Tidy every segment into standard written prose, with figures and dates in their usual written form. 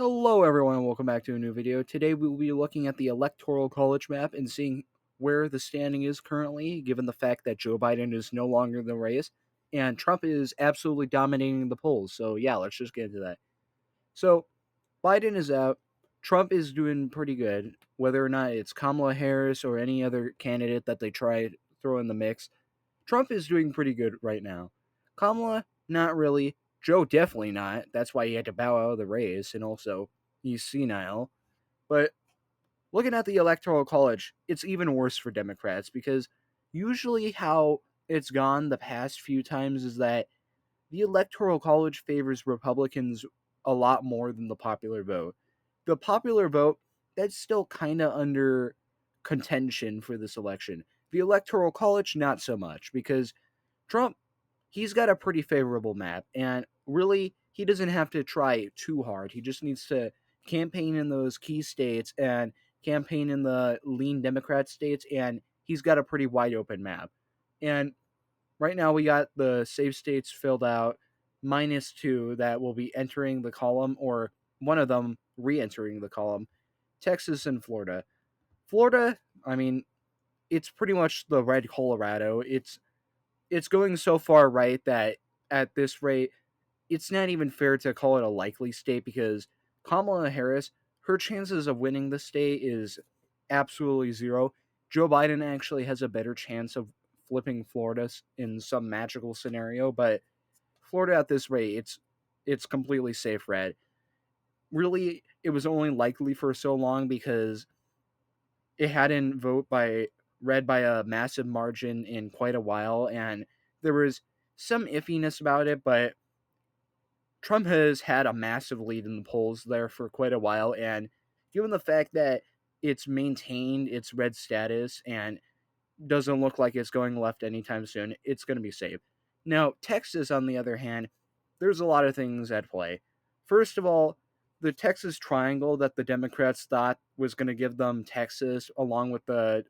Hello everyone and welcome back to a new video. Today we will be looking at the Electoral College map and seeing where the standing is currently, given the fact that Joe Biden is no longer in the race and Trump is absolutely dominating the polls. So yeah, let's just get into that. So Biden is out. Trump is doing pretty good. Whether or not it's Kamala Harris or any other candidate that they try to throw in the mix, Trump is doing pretty good right now. Kamala, not really. Joe, definitely not. That's why he had to bow out of the race, and also he's senile. But looking at the Electoral College, it's even worse for Democrats because usually how it's gone the past few times is that the Electoral College favors Republicans a lot more than the popular vote. The popular vote, that's still kind of under contention for this election. The Electoral College, not so much, because Trump, he's got a pretty favorable map, and really, he doesn't have to try too hard. He just needs to campaign in those key states and campaign in the lean Democrat states, and he's got a pretty wide open map. And right now, we got the safe states filled out, -2 that will be entering the column, or one of them re entering the column, Texas and Florida. Florida, I mean, it's pretty much the red Colorado. It's going so far right that at this rate, it's not even fair to call it a likely state because Kamala Harris, her chances of winning the state is absolutely zero. Joe Biden actually has a better chance of flipping Florida in some magical scenario, but Florida at this rate, it's completely safe red. Really, it was only likely for so long because it hadn't read by a massive margin in quite a while, and there was some iffiness about it, but Trump has had a massive lead in the polls there for quite a while, and given the fact that it's maintained its red status and doesn't look like it's going left anytime soon, it's going to be safe. Now, Texas, on the other hand, there's a lot of things at play. First of all, the Texas Triangle that the Democrats thought was going to give them Texas, along with the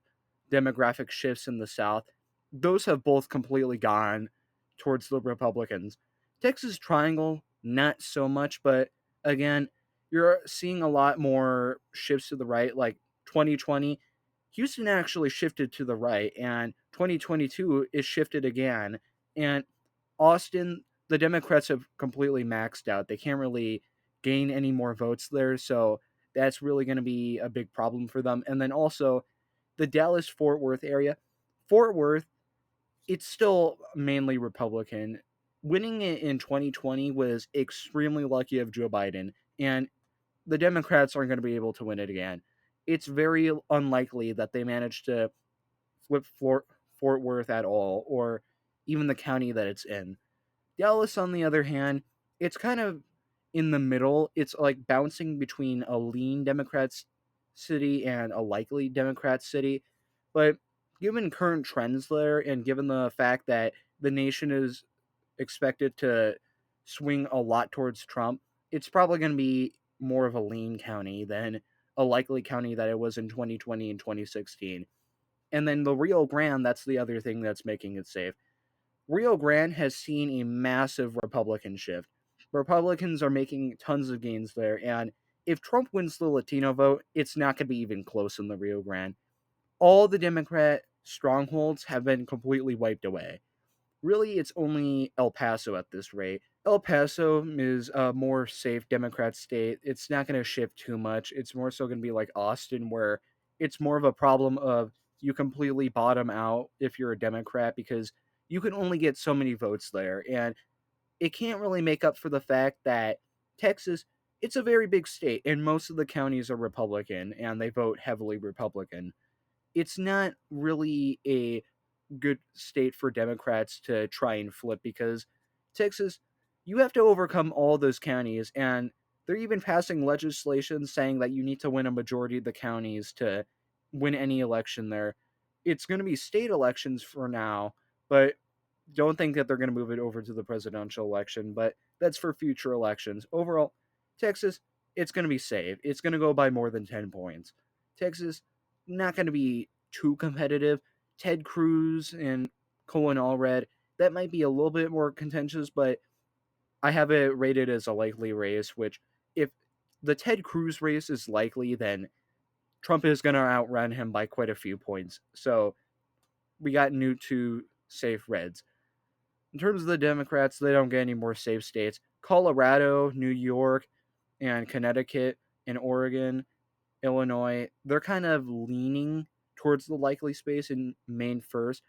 demographic shifts in the South, those have both completely gone towards the Republicans. Texas Triangle, not so much, but again, you're seeing a lot more shifts to the right, like 2020. Houston actually shifted to the right, and 2022 is shifted again. And Austin, the Democrats have completely maxed out. They can't really gain any more votes there, so that's really going to be a big problem for them. And then also the Dallas Fort Worth area. Fort Worth, it's still mainly Republican. Winning it in 2020 was extremely lucky of Joe Biden, and the Democrats aren't going to be able to win it again. It's very unlikely that they manage to flip Fort Worth at all, or even the county that it's in. Dallas, on the other hand, it's kind of in the middle. It's like bouncing between a lean Democrat city and a likely Democrat city. But given current trends there, and given the fact that the nation is expected to swing a lot towards Trump, it's probably going to be more of a lean county than a likely county that it was in 2020 and 2016. And then the Rio Grande, that's the other thing that's making it safe. Rio Grande has seen a massive Republican shift. Republicans are making tons of gains there, and if Trump wins the Latino vote, it's not going to be even close in the Rio Grande. All the Democrat strongholds have been completely wiped away. Really, it's only El Paso at this rate. El Paso is a more safe Democrat state. It's not going to shift too much. It's more so going to be like Austin, where it's more of a problem of you completely bottom out if you're a Democrat because you can only get so many votes there. And it can't really make up for the fact that Texas, it's a very big state, and most of the counties are Republican, and they vote heavily Republican. It's not really a good state for Democrats to try and flip because Texas, you have to overcome all those counties, and they're even passing legislation saying that you need to win a majority of the counties to win any election there. It's going to be state elections for now, but don't think that they're going to move it over to the presidential election, but that's for future elections. Overall, Texas, it's going to be safe. It's going to go by more than 10 points. Texas, not going to be too competitive. Ted Cruz and Colin Allred, that might be a little bit more contentious, but I have it rated as a likely race, which if the Ted Cruz race is likely, then Trump is going to outrun him by quite a few points. So we got new two safe reds. In terms of the Democrats, they don't get any more safe states. Colorado, New York, and Connecticut, and Oregon, Illinois, they're kind of leaning towards the likely space, in Maine first.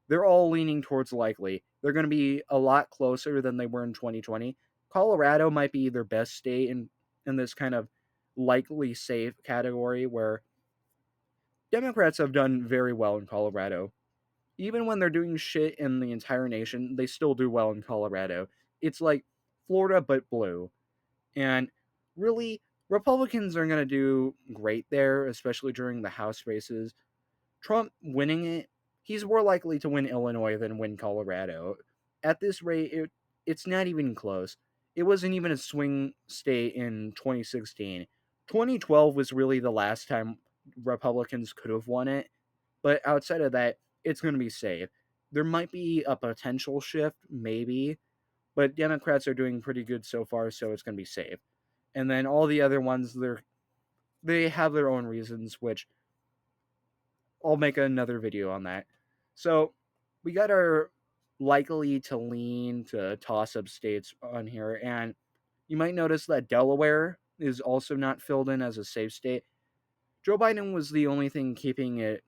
They're all leaning towards likely. They're going to be a lot closer than they were in 2020. Colorado might be their best state in this kind of likely safe category, where Democrats have done very well in Colorado. Even when they're doing shit in the entire nation, they still do well in Colorado. It's like Florida but blue. And really, Republicans are going to do great there, especially during the House races. Trump winning it, he's more likely to win Illinois than win Colorado. At this rate, it's not even close. It wasn't even a swing state in 2016. 2012 was really the last time Republicans could have won it, but outside of that, it's going to be safe. There might be a potential shift, maybe, but Democrats are doing pretty good so far, so it's going to be safe. And then all the other ones, they have their own reasons, which I'll make another video on that. So we got our likely to lean to toss up states on here, and you might notice that Delaware is also not filled in as a safe state. Joe Biden was the only thing keeping it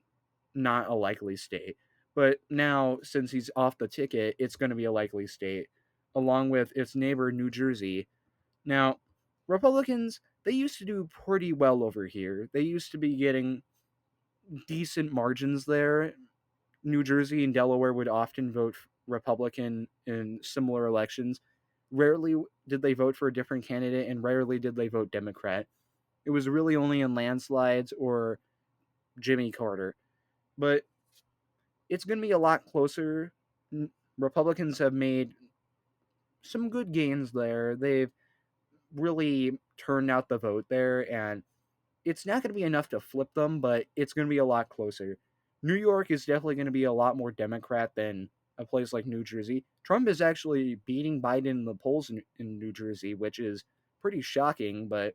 not a likely state. But now, since he's off the ticket, it's going to be a likely state, along with its neighbor, New Jersey. Now, Republicans, they used to do pretty well over here. They used to be getting decent margins there. New Jersey and Delaware would often vote Republican in similar elections. Rarely did they vote for a different candidate, and rarely did they vote Democrat. It was really only in landslides or Jimmy Carter. But it's going to be a lot closer. Republicans have made some good gains there. They've really turned out the vote there, and it's not going to be enough to flip them, but it's going to be a lot closer. New York is definitely going to be a lot more Democrat than a place like New Jersey. Trump is actually beating Biden in the polls in New Jersey, which is pretty shocking, but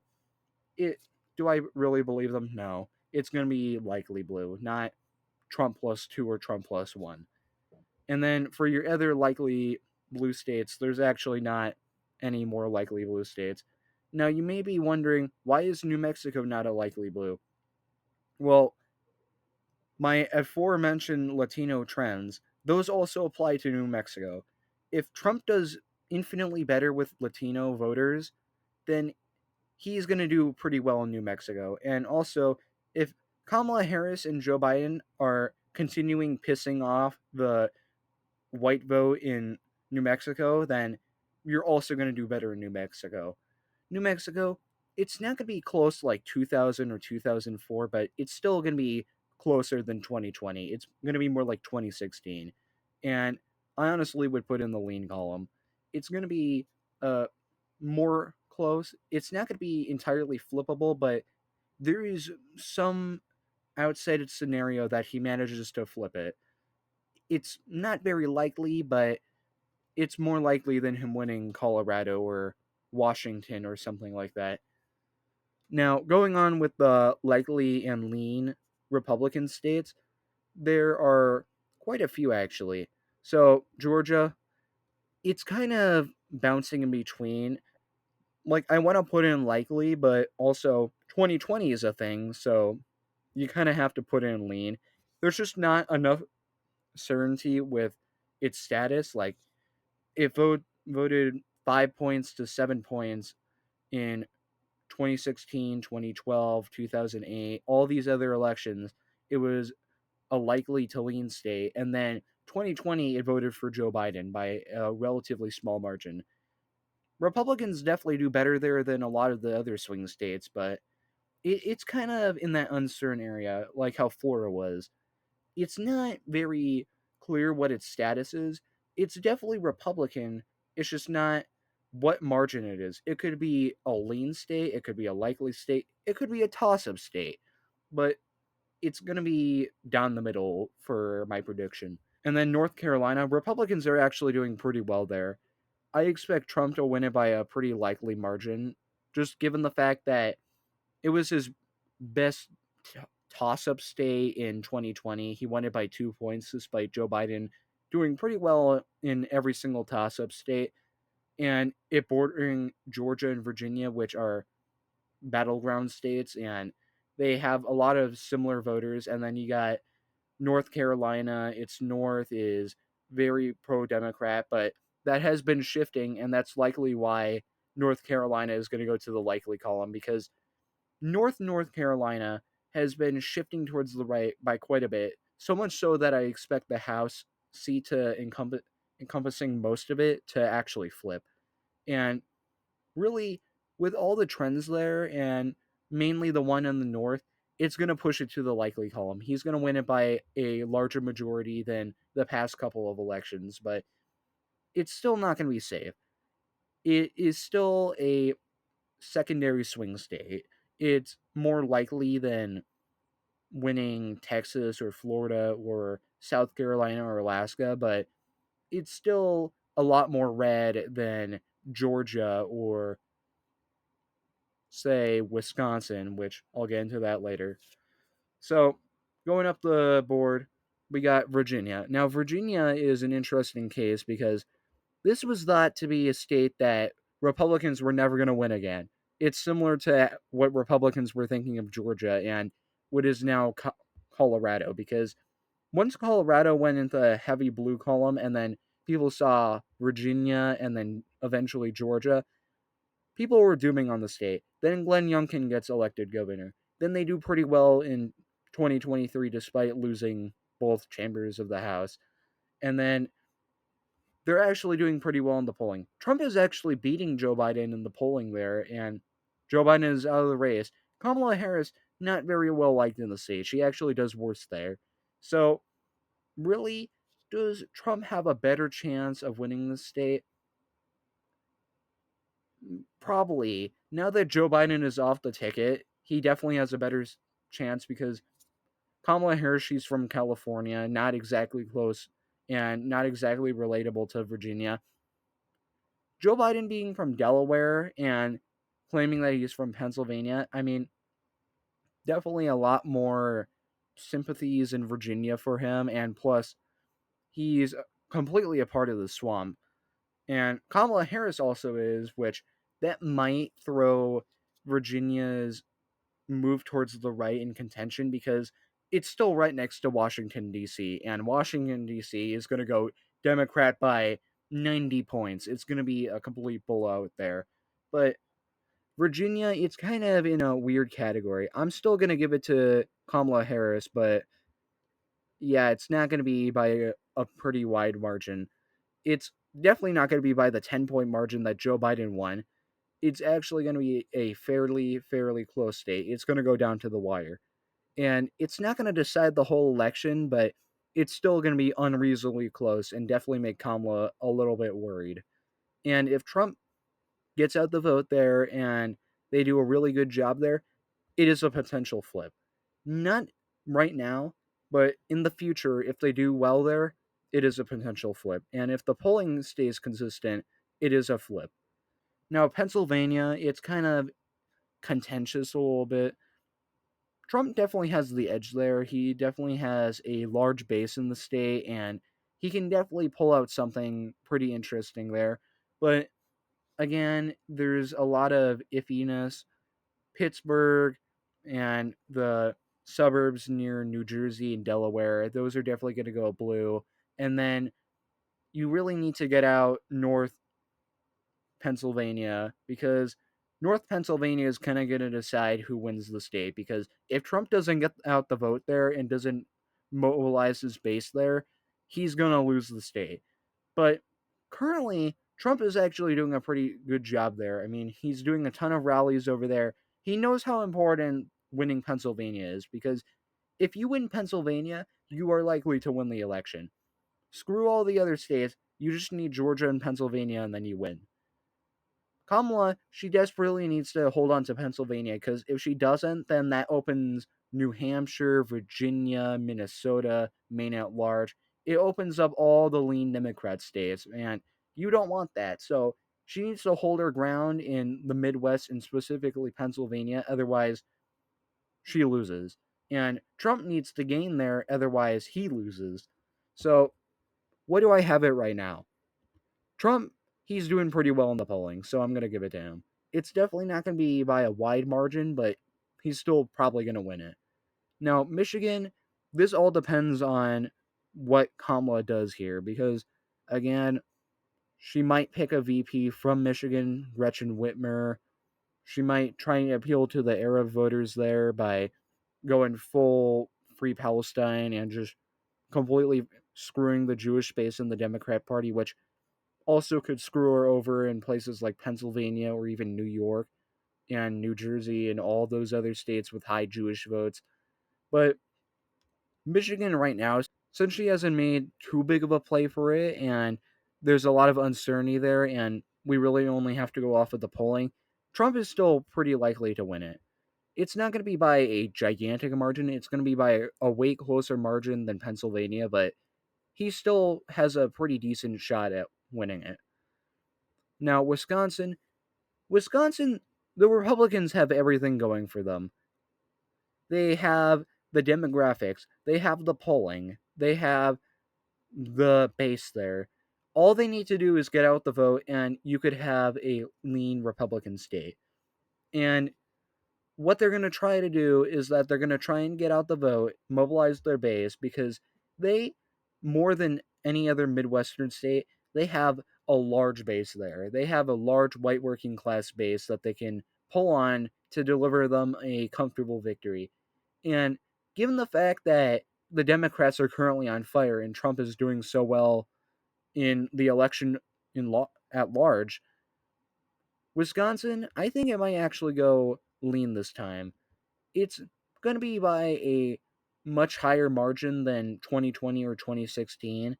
do I really believe them? No. It's going to be likely blue, not Trump plus 2 or Trump plus 1. And then for your other likely blue states, there's actually not any more likely blue states. Now, you may be wondering, why is New Mexico not a likely blue? Well, my aforementioned Latino trends, those also apply to New Mexico. If Trump does infinitely better with Latino voters, then he's going to do pretty well in New Mexico. And also, if Kamala Harris and Joe Biden are continuing pissing off the white vote in New Mexico, then you're also going to do better in New Mexico. New Mexico, it's not going to be close like 2000 or 2004, but it's still going to be closer than 2020. It's going to be more like 2016. And I honestly would put in the lean column. It's going to be more close. It's not going to be entirely flippable, but there is some outside scenario that he manages to flip it. It's not very likely, but it's more likely than him winning Colorado or Washington or something like that. Now, going on with the likely and lean Republican states, there are quite a few actually. So, Georgia, it's kind of bouncing in between. Like, I want to put in likely, but also 2020 is a thing, so you kind of have to put in lean. There's just not enough certainty with its status. Like, it voted 5 points to 7 points in 2016, 2012, 2008, all these other elections. It was a likely to lean state. And then 2020, it voted for Joe Biden by a relatively small margin. Republicans definitely do better there than a lot of the other swing states, but it's kind of in that uncertain area, like how Florida was. It's not very clear what its status is. It's definitely Republican. It's just not what margin it is. It could be a lean state, it could be a likely state, it could be a toss up state, but it's going to be down the middle for my prediction. And then North Carolina, Republicans are actually doing pretty well there. I expect Trump to win it by a pretty likely margin. just given the fact that it was his best toss-up state in 2020. He won it by 2 points despite Joe Biden doing pretty well in every single toss-up state, and it bordering Georgia and Virginia, which are battleground states, and they have a lot of similar voters. And then you got North Carolina. Its north is very pro-Democrat, but that has been shifting, and that's likely why North Carolina is going to go to the likely column, because North Carolina has been shifting towards the right by quite a bit, so much so that I expect the House seat to encompassing most of it to actually flip. And really, with all the trends there, and mainly the one in the north, it's going to push it to the likely column. He's going to win it by a larger majority than the past couple of elections, but it's still not going to be safe. It is still a secondary swing state. It's more likely than winning Texas or Florida or South Carolina or Alaska, but it's still a lot more red than Georgia or, say, Wisconsin, which I'll get into that later. So, going up the board, we got Virginia. Now, Virginia is an interesting case because this was thought to be a state that Republicans were never going to win again. It's similar to what Republicans were thinking of Georgia and what is now Colorado, because once Colorado went into the heavy blue column and then people saw Virginia and then eventually Georgia, people were dooming on the state. Then Glenn Youngkin gets elected governor. Then they do pretty well in 2023 despite losing both chambers of the House. And then they're actually doing pretty well in the polling. Trump is actually beating Joe Biden in the polling there, and Joe Biden is out of the race. Kamala Harris, not very well liked in the state. She actually does worse there. So, really, does Trump have a better chance of winning the state? Probably. Now that Joe Biden is off the ticket, he definitely has a better chance because Kamala Harris, she's from California, not exactly close and not exactly relatable to Virginia. Joe Biden being from Delaware and claiming that he's from Pennsylvania, I mean, definitely a lot more sympathies in Virginia for him, and plus, he's completely a part of the swamp. And Kamala Harris also is, which that might throw Virginia's move towards the right in contention because it's still right next to Washington, D.C., and Washington, D.C. is going to go Democrat by 90 points. It's going to be a complete blowout there. But Virginia, it's kind of in a weird category. I'm still going to give it to Kamala Harris, but yeah, it's not going to be by a pretty wide margin. It's definitely not going to be by the 10-point margin that Joe Biden won. It's actually going to be a fairly close state. It's going to go down to the wire. And it's not going to decide the whole election, but it's still going to be unreasonably close and definitely make Kamala a little bit worried. And if Trump gets out the vote there and they do a really good job there, it is a potential flip. Not right now, but in the future, if they do well there, it is a potential flip. And if the polling stays consistent, it is a flip. Now, Pennsylvania, it's kind of contentious a little bit. Trump definitely has the edge there. He definitely has a large base in the state, and he can definitely pull out something pretty interesting there. But again, there's a lot of iffiness. Pittsburgh and the suburbs near New Jersey and Delaware, those are definitely going to go blue. And then you really need to get out north Pennsylvania because North Pennsylvania is kind of going to decide who wins the state. Because if Trump doesn't get out the vote there and doesn't mobilize his base there, he's going to lose the state. But currently, Trump is actually doing a pretty good job there. I mean, he's doing a ton of rallies over there. He knows how important winning Pennsylvania is because if you win Pennsylvania, you are likely to win the election. Screw all the other states. You just need Georgia and Pennsylvania, and then you win. Kamala, she desperately needs to hold on to Pennsylvania because if she doesn't, then that opens New Hampshire, Virginia, Minnesota, Maine at large. It opens up all the lean Democrat states, and you don't want that. So She needs to hold her ground in the Midwest and specifically Pennsylvania, otherwise she loses. And Trump needs to gain there, otherwise he loses. So, what do I have it right now? Trump, he's doing pretty well in the polling, so I'm going to give it to him. It's definitely not going to be by a wide margin, but he's still probably going to win it. Now, Michigan, this all depends on what Kamala does here because, again, she might pick a VP from Michigan, Gretchen Whitmer. She might try and appeal to the Arab voters there by going full Free Palestine and just completely screwing the Jewish base in the Democrat Party, which also could screw her over in places like Pennsylvania or even New York and New Jersey and all those other states with high Jewish votes. But Michigan right now, since she hasn't made too big of a play for it, and there's a lot of uncertainty there, and we really only have to go off of the polling, Trump is still pretty likely to win it. It's not going to be by a gigantic margin. It's going to be by a way closer margin than Pennsylvania, but he still has a pretty decent shot at winning it. Now, Wisconsin, the Republicans have everything going for them. They have the demographics, they have the polling, they have the base there. All they need to do is get out the vote, and you could have a lean Republican state. And what they're going to try to do is that they're going to try and get out the vote, mobilize their base, because they, more than any other Midwestern state, they have a large base there. They have a large white working class base that they can pull on to deliver them a comfortable victory. And given the fact that the Democrats are currently on fire and Trump is doing so well in the election at large, Wisconsin, I think it might actually go lean this time. It's going to be by a much higher margin than 2020 or 2016,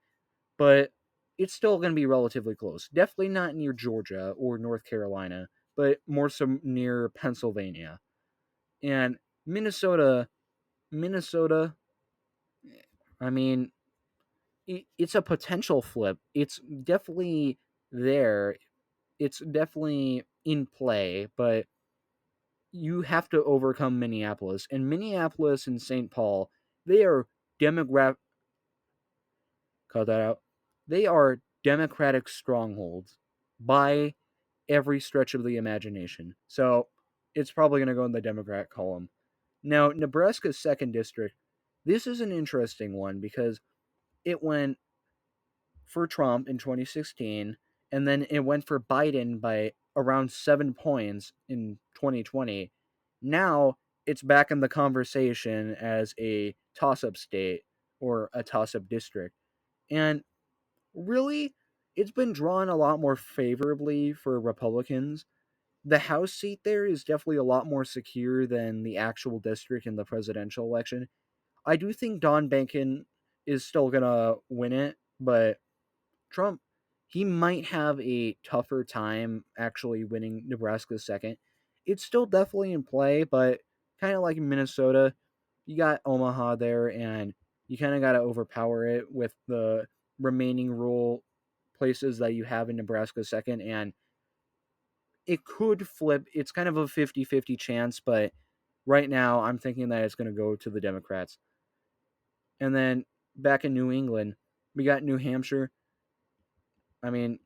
but it's still going to be relatively close. Definitely not near Georgia or North Carolina, but more so near Pennsylvania. And Minnesota, I mean, it's a potential flip. It's definitely there. It's definitely in play, but you have to overcome Minneapolis. And Minneapolis and St. Paul, they are demographic. Cut that out. They are democratic strongholds by every stretch of the imagination. So it's probably going to go in the Democrat column. Now, Nebraska's second district, this is an interesting one because it went for Trump in 2016, and then it went for Biden by around 7 points in 2020. Now it's back in the conversation as a toss up state or a toss up district. And really, it's been drawn a lot more favorably for Republicans. The House seat there is definitely a lot more secure than the actual district in the presidential election. I do think Don Bacon is still going to win it, but Trump, he might have a tougher time actually winning Nebraska's second. It's still definitely in play, but kind of like Minnesota, you got Omaha there, and you kind of got to overpower it with the remaining rural places that you have in Nebraska's second, and it could flip. It's kind of a 50-50 chance, but right now I'm thinking that it's going to go to the Democrats. And then back in New England, we got New Hampshire. I mean,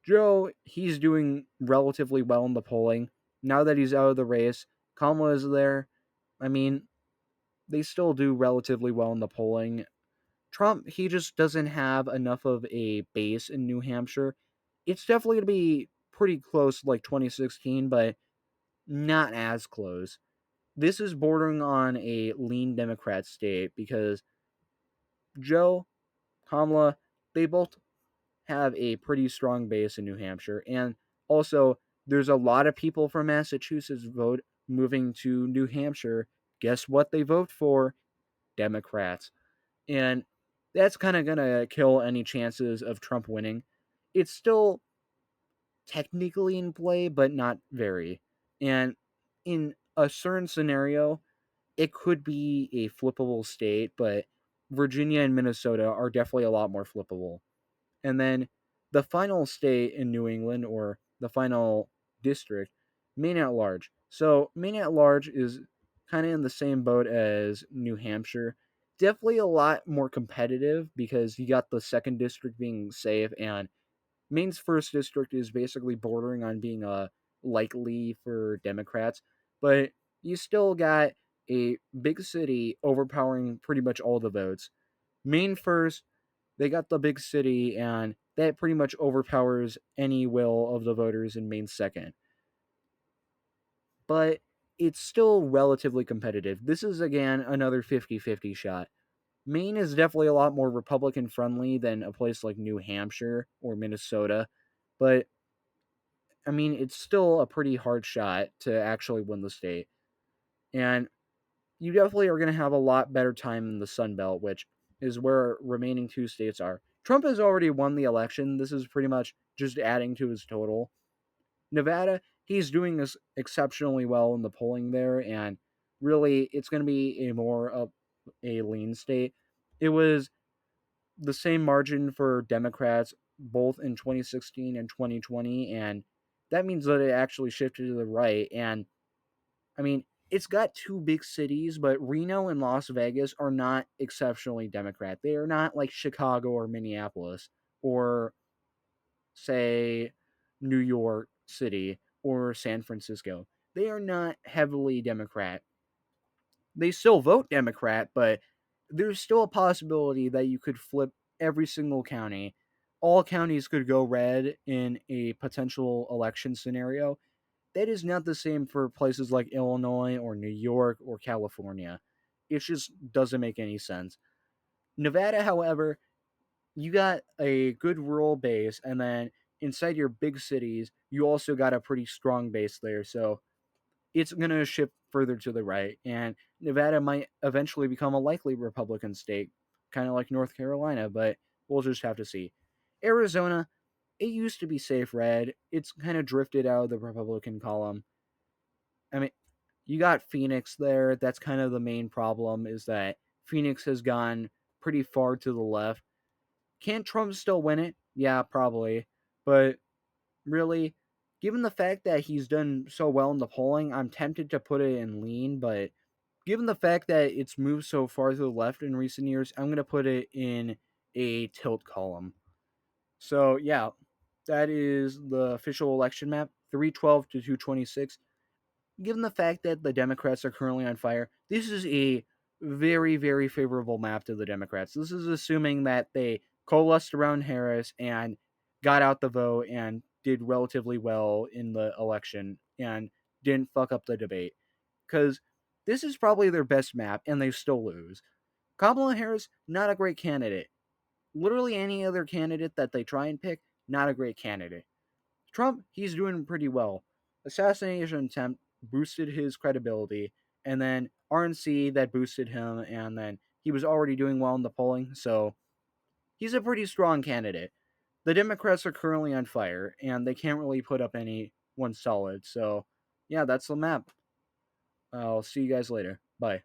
Joe, he's doing relatively well in the polling. Now that he's out of the race, Kamala is there. I mean, they still do relatively well in the polling. Trump, he just doesn't have enough of a base in New Hampshire. It's definitely going to be pretty close like 2016, but not as close. This is bordering on a lean Democrat state because Joe, Kamala, they both have a pretty strong base in New Hampshire. And also, there's a lot of people from Massachusetts vote moving to New Hampshire. Guess what they vote for? Democrats. And that's kind of going to kill any chances of Trump winning. It's still technically in play, but not very. And in a certain scenario, it could be a flippable state, but Virginia and Minnesota are definitely a lot more flippable. And then The final state in New England, or the final district, Maine at large. So Maine at large is kind of in the same boat as New Hampshire. Definitely a lot more competitive because you got the second district being safe, and Maine's first district is basically bordering on being likely for Democrats, but you still got a big city overpowering pretty much all the votes. Maine first, they got the big city, and that pretty much overpowers any will of the voters in Maine second. But it's still relatively competitive. This is, again, another 50-50 shot. Maine is definitely a lot more Republican friendly than a place like New Hampshire or Minnesota, but I mean, it's still a pretty hard shot to actually win the state. And you definitely are going to have a lot better time in the Sun Belt, which is where remaining two states are. Trump has already won the election. This is pretty much just adding to his total. Nevada, he's doing this exceptionally well in the polling there, and really, it's going to be a more of a lean state. It was the same margin for Democrats both in 2016 and 2020, and that means that it actually shifted to the right. And I mean, it's got two big cities, but Reno and Las Vegas are not exceptionally Democrat. They are not like Chicago or Minneapolis or, say, New York City or San Francisco. They are not heavily Democrat. They still vote Democrat, but there's still a possibility that you could flip every single county. All counties could go red in a potential election scenario. That is not the same for places like Illinois or New York or California. It just doesn't make any sense. Nevada, however, you got a good rural base, and then inside your big cities, you also got a pretty strong base there. So it's going to shift further to the right, and Nevada might eventually become a likely Republican state, kind of like North Carolina, but we'll just have to see. Arizona, it used to be safe red. It's kind of drifted out of the Republican column. I mean, you got Phoenix there. That's kind of the main problem, is that Phoenix has gone pretty far to the left. Can Trump still win it? Yeah, probably. But really, given the fact that he's done so well in the polling, I'm tempted to put it in lean, but given the fact that it's moved so far to the left in recent years, I'm going to put it in a tilt column. So, yeah, that is the official election map, 312 to 226. Given the fact that the Democrats are currently on fire, this is a very, very favorable map to the Democrats. This is assuming that they coalesced around Harris and got out the vote and did relatively well in the election and didn't fuck up the debate. Because this is probably their best map, and they still lose. Kamala Harris, not a great candidate. Literally any other candidate that they try and pick, not a great candidate. Trump, he's doing pretty well. Assassination attempt boosted his credibility, and then RNC that boosted him, and then he was already doing well in the polling, so he's a pretty strong candidate. The Democrats are currently on fire, and they can't really put up anyone solid, so yeah, that's the map. I'll see you guys later. Bye.